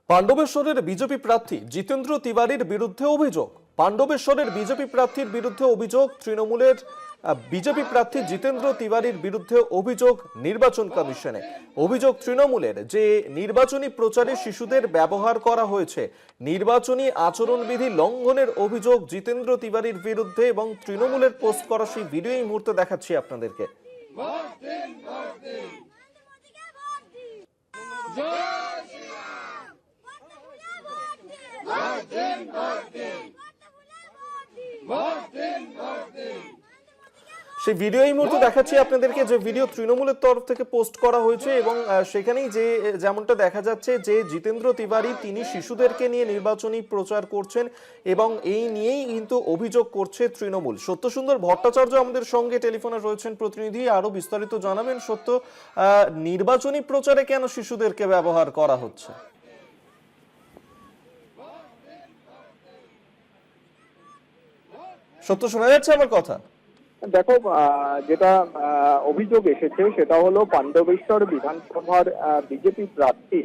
পাণ্ডবেশ্বরের BJP প্রার্থী জিতেন্দ্র তিওয়ারির বিরুদ্ধে অভিযোগ। পাণ্ডবেশ্বরের বিজেপি প্রার্থীর বিরুদ্ধে অভিযোগ তৃণমূলের বিজেপি প্রার্থী জিতেন্দ্র তিওয়ারির বিরুদ্ধে অভিযোগ নির্বাচন কমিশনে। অভিযোগ তৃণমূলের যে নির্বাচনী প্রচারে শিশুদের ব্যবহার করা হয়েছে, নির্বাচনী আচরণবিধি লঙ্ঘনের অভিযোগ জিতেন্দ্র তিওয়ারির বিরুদ্ধে এবং তৃণমূলের পোস্ট করা সেই ভিডিও এই মুহূর্তে দেখাচ্ছি আপনাদেরকে। সেই ভিডিও এই মুহূর্তে দেখাচ্ছি আপনাদেরকে, যে ভিডিও তৃণমূলের তরফ থেকে পোস্ট করা হয়েছে এবং সেখানেই যেমনটা দেখা যাচ্ছে যে জিতেন্দ্র তিওয়ারি তিনি শিশুদেরকে নিয়ে নির্বাচনী প্রচার করছেন এবং এই নিয়েই কিন্তু অভিযোগ করছে তৃণমূল। সত্যসুন্দর ভট্টাচার্য আমাদের সঙ্গে টেলিফোনে রয়েছেন প্রতিনিধি, আরো বিস্তারিত জানাবেন। সত্য, নির্বাচনী প্রচারে কেন শিশুদেরকে ব্যবহার করা হচ্ছে? সত্য, শোনা যাচ্ছে আমার কথা? দেখো, যেটা অভিযোগ এসেছে সেটা হলো পাণ্ডবেশ্বর বিধানসভার বিজেপি প্রার্থী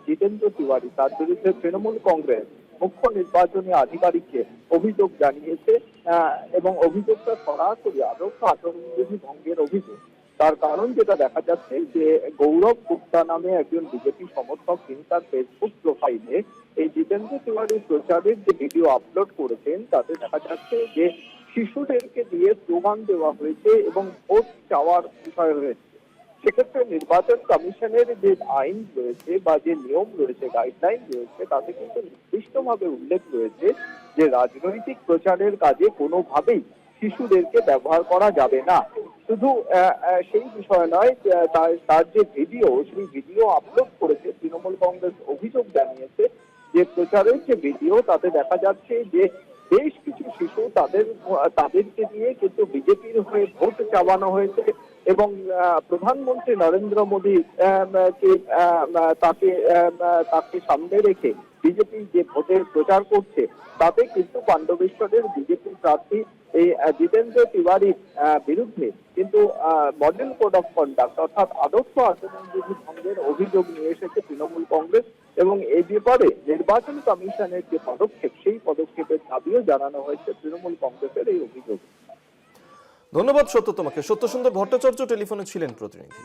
জিতেন্দ্র তিওয়ারি, তার বিরুদ্ধে তৃণমূল কংগ্রেস মুখ্য নির্বাচনী আধিকারিককে অভিযোগ জানিয়েছে এবং অভিযোগটা সরাসরি আদর্শ আচরণবিধি ভঙ্গের অভিযোগ। তার কারণ যেটা দেখা যাচ্ছে যে গৌরব গুপ্তা নামে একজন বিজেপি সমর্থক, তিনি তার ফেসবুক প্রোফাইলে এই জিতেন্দ্র তিওয়ারির প্রচারের যে ভিডিও আপলোড করেছেন তাতে দেখা যাচ্ছে যে শিশুদেরকে দিয়ে স্লোগান দেওয়া হয়েছে এবং ভোট চাওয়ার বিষয় রয়েছে। সেক্ষেত্রে নির্বাচন কমিশনের যে আইন রয়েছে বা যে নিয়ম রয়েছে, গাইডলাইন রয়েছে, তাতে কিন্তু নির্দিষ্টভাবে উল্লেখ রয়েছে যে রাজনৈতিক প্রচারের কাজে কোনোভাবেই শিশুদেরকে ব্যবহার করা যাবে না। শুধু সেই বিষয় নয়, তার যে ভিডিও, সেই ভিডিও আপলোড করেছে তৃণমূল কংগ্রেস অভিযোগ জানিয়েছে যে প্রচারের যে ভিডিও তাতে দেখা যাচ্ছে যে বেশ কিছু শিশু তাদেরকে দিয়ে কিন্তু বিজেপির হয়ে ভোট চাওয়ানো হয়েছে এবং প্রধানমন্ত্রী নরেন্দ্র মোদী তাকে সামনে রেখে বিজেপি যে ভোটের প্রচার করছে তাতে কিন্তু পাণ্ডবেশ্বরের বিজেপি প্রার্থী এই জিতেন্দ্র তিওয়ারির বিরুদ্ধে কিন্তু মডেল কোড অফ কন্ডাক্ট অর্থাৎ আদর্শ আচরণবিধি ভঙ্গের অভিযোগ নিয়ে এসেছে তৃণমূল কংগ্রেস এবং এই ব্যাপারে নির্বাচন কমিশনের যে পদক্ষেপ, সেই পদক্ষেপের দাবিও জানানো হয়েছে তৃণমূল কংগ্রেসের এই অভিযোগ। ধন্যবাদ সত্য তোমাকে। সত্যসুন্দর ভট্টাচার্য টেলিফোনে ছিলেন প্রতিনিধি।